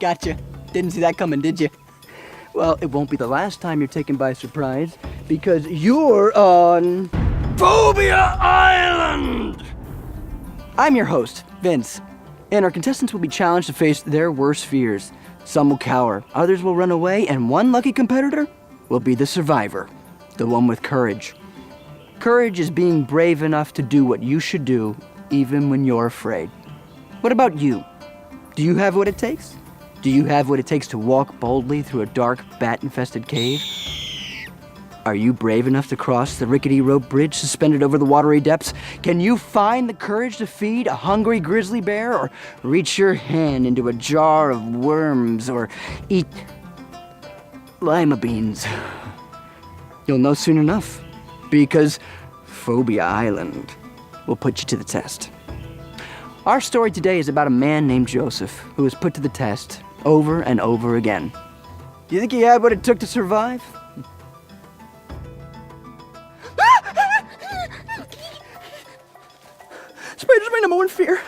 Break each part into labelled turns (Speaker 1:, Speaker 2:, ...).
Speaker 1: Gotcha. Didn't see that coming, did you? Well, it won't be the last time you're taken by surprise, because you're on... Phobia Island! I'm your host, Vince, and our contestants will be challenged to face their worst fears. Some will cower, others will run away, and one lucky competitor will be the survivor, the one with courage. Courage is being brave enough to do what you should do, even when you're afraid. What about you? Do you have what it takes? Do you have what it takes to walk boldly through a dark, bat-infested cave? Are you brave enough to cross the rickety rope bridge suspended over the watery depths? Can you find the courage to feed a hungry grizzly bear, or reach your hand into a jar of worms, or eat lima beans? You'll know soon enough, because Phobia Island will put you to the test. Our story today is about a man named Joseph who was put to the test over and over again. Do you think he had what it took to survive? Spiders are my number one fear.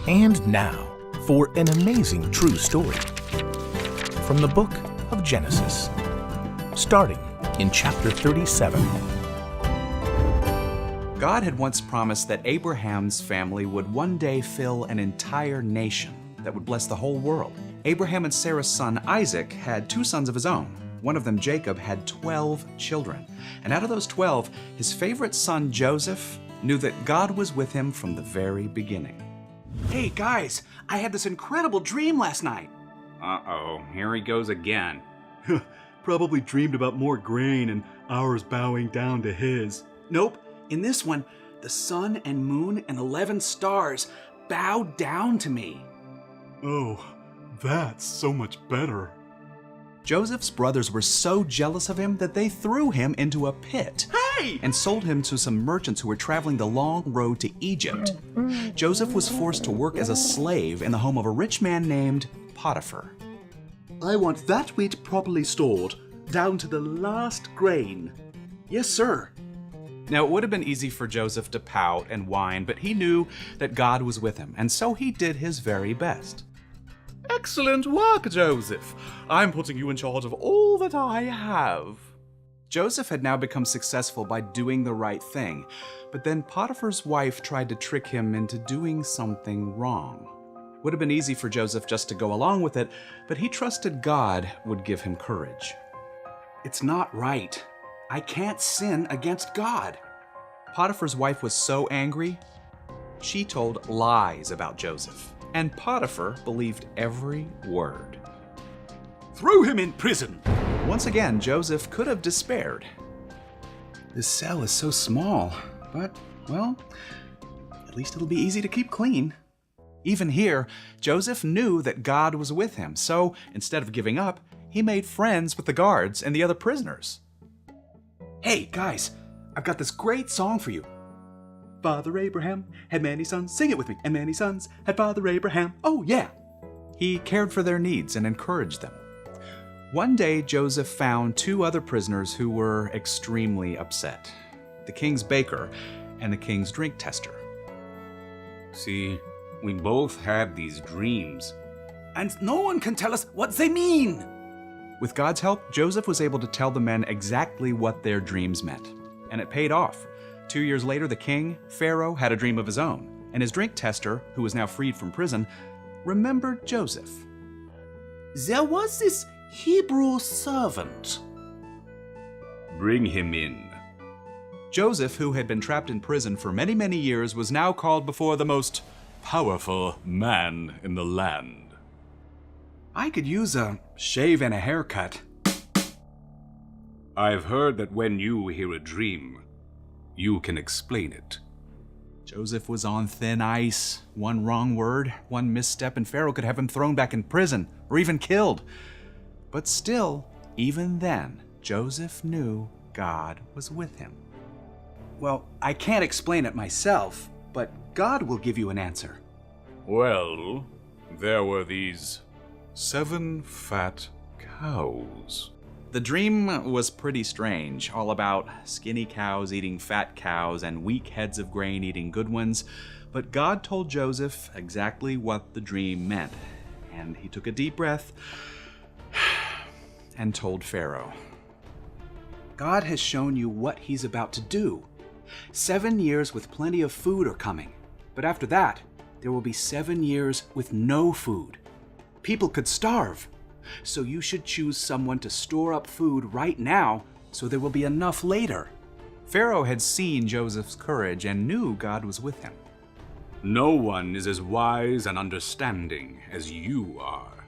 Speaker 2: And now, for an amazing true story from the book of Genesis, starting in chapter 37.
Speaker 3: God had once promised that Abraham's family would one day fill an entire nation that would bless the whole world. Abraham and Sarah's son Isaac had 2 sons of his own. One of them, Jacob, had 12 children. And out of those 12, his favorite son, Joseph, knew that God was with him from the very beginning.
Speaker 4: Hey guys, I had this incredible dream last night.
Speaker 5: Uh-oh, here he goes again.
Speaker 6: Probably dreamed about more grain and ours bowing down to his.
Speaker 4: Nope, in this one, the sun and moon and 11 stars bowed down to me.
Speaker 6: Oh, that's so much better.
Speaker 3: Joseph's brothers were so jealous of him that they threw him into a pit.
Speaker 4: Hey!
Speaker 3: And sold him to some merchants who were traveling the long road to Egypt. Joseph was forced to work as a slave in the home of a rich man named Potiphar.
Speaker 7: I want that wheat properly stored, down to the last grain.
Speaker 4: Yes, sir.
Speaker 3: Now, it would have been easy for Joseph to pout and whine, but he knew that God was with him, and so he did his very best.
Speaker 5: Excellent work, Joseph. I'm putting you in charge of all that I have.
Speaker 3: Joseph had now become successful by doing the right thing, but then Potiphar's wife tried to trick him into doing something wrong. Would have been easy for Joseph just to go along with it, but he trusted God would give him courage.
Speaker 4: It's not right. I can't sin against God.
Speaker 3: Potiphar's wife was so angry, she told lies about Joseph, and Potiphar believed every word.
Speaker 4: Throw him in prison.
Speaker 3: Once again, Joseph could have despaired.
Speaker 4: This cell is so small, but, well, at least it'll be easy to keep clean.
Speaker 3: Even here, Joseph knew that God was with him, so instead of giving up, he made friends with the guards and the other prisoners.
Speaker 4: Hey, guys, I've got this great song for you. Father Abraham had many sons. Sing it with me. And many sons had Father Abraham. Oh, yeah.
Speaker 3: He cared for their needs and encouraged them. One day, Joseph found 2 other prisoners who were extremely upset: the king's baker and the king's drink tester.
Speaker 5: See, we both had these dreams.
Speaker 4: And no one can tell us what they mean.
Speaker 3: With God's help, Joseph was able to tell the men exactly what their dreams meant, and it paid off. 2 years later, the king, Pharaoh, had a dream of his own, and his drink tester, who was now freed from prison, remembered Joseph.
Speaker 7: There was this Hebrew servant.
Speaker 5: Bring him in.
Speaker 3: Joseph, who had been trapped in prison for many, many years, was now called before the most powerful man in the land.
Speaker 4: I could use a shave and a haircut.
Speaker 5: I've heard that when you hear a dream, you can explain it.
Speaker 3: Joseph was on thin ice. One wrong word, one misstep, and Pharaoh could have him thrown back in prison or even killed. But still, even then, Joseph knew God was with him.
Speaker 4: Well, I can't explain it myself, but God will give you an answer.
Speaker 5: Well, there were these 7 fat cows.
Speaker 3: The dream was pretty strange, all about skinny cows eating fat cows and weak heads of grain eating good ones. But God told Joseph exactly what the dream meant, and he took a deep breath and told Pharaoh. God has shown you what he's about to do. 7 years with plenty of food are coming, but after that, there will be 7 years with no food. People could starve, so you should choose someone to store up food right now so there will be enough later. Pharaoh had seen Joseph's courage and knew God was with him.
Speaker 8: No one is as wise and understanding as you are.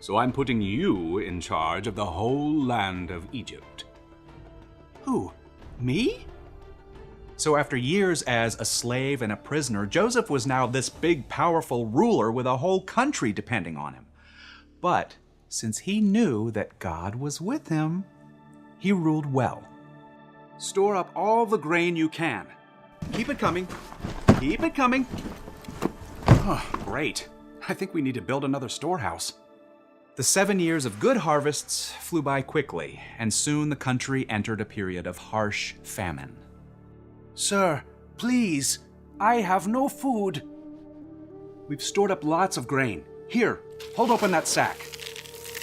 Speaker 8: So I'm putting you in charge of the whole land of Egypt.
Speaker 3: Who? Me? So after years as a slave and a prisoner, Joseph was now this big, powerful ruler with a whole country depending on him. But since he knew that God was with him, he ruled well.
Speaker 4: Store up all the grain you can. Keep it coming. Keep it coming.
Speaker 3: Oh, great. I think we need to build another storehouse. The 7 years of good harvests flew by quickly, and soon the country entered a period of harsh famine.
Speaker 4: Sir, please, I have no food. We've stored up lots of grain. Here, hold open that sack.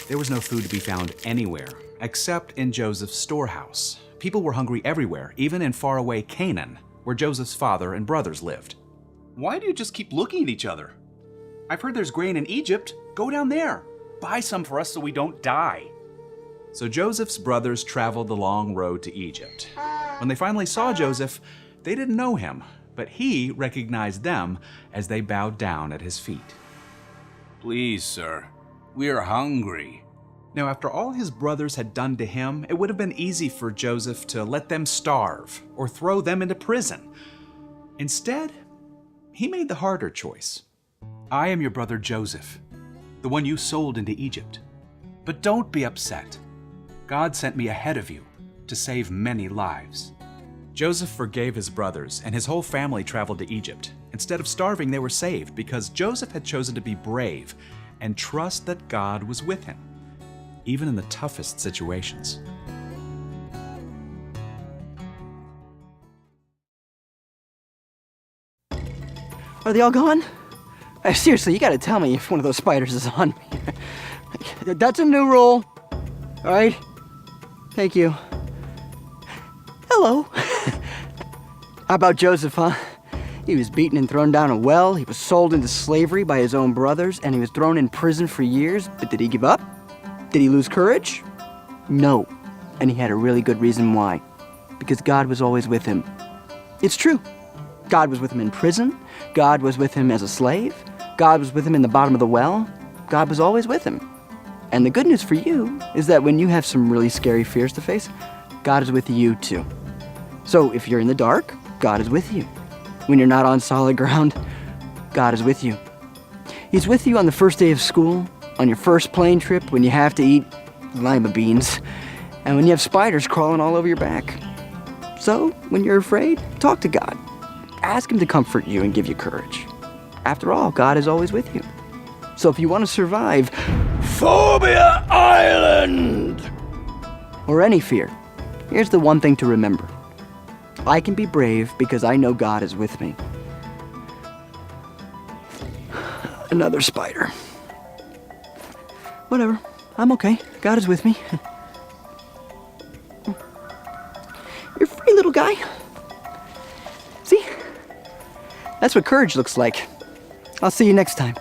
Speaker 3: There was no food to be found anywhere, except in Joseph's storehouse. People were hungry everywhere, even in faraway Canaan, where Joseph's father and brothers lived.
Speaker 4: Why do you just keep looking at each other? I've heard there's grain in Egypt. Go down there. Buy some for us so we don't die.
Speaker 3: So Joseph's brothers traveled the long road to Egypt. When they finally saw Joseph, they didn't know him, but he recognized them as they bowed down at his feet.
Speaker 8: Please, sir, we're hungry.
Speaker 3: Now, after all his brothers had done to him, it would have been easy for Joseph to let them starve or throw them into prison. Instead, he made the harder choice.
Speaker 4: I am your brother Joseph, the one you sold into Egypt. But don't be upset. God sent me ahead of you to save many lives.
Speaker 3: Joseph forgave his brothers, and his whole family traveled to Egypt. Instead of starving, they were saved because Joseph had chosen to be brave and trust that God was with him, even in the toughest situations.
Speaker 1: Are they all gone? Seriously, you gotta tell me if one of those spiders is on me. That's a new rule. All right? Thank you. Hello. How about Joseph, huh? He was beaten and thrown down a well, he was sold into slavery by his own brothers, and he was thrown in prison for years. But did he give up? Did he lose courage? No. And he had a really good reason why. Because God was always with him. It's true. God was with him in prison. God was with him as a slave. God was with him in the bottom of the well. God was always with him. And the good news for you is that when you have some really scary fears to face, God is with you too. So if you're in the dark, God is with you. When you're not on solid ground, God is with you. He's with you on the first day of school, on your first plane trip, when you have to eat lima beans, and when you have spiders crawling all over your back. So when you're afraid, talk to God. Ask him to comfort you and give you courage. After all, God is always with you. So if you want to survive Phobia Island or any fear, here's the one thing to remember. I can be brave because I know God is with me. Another spider. Whatever. I'm okay. God is with me. You're free, little guy. See? That's what courage looks like. I'll see you next time.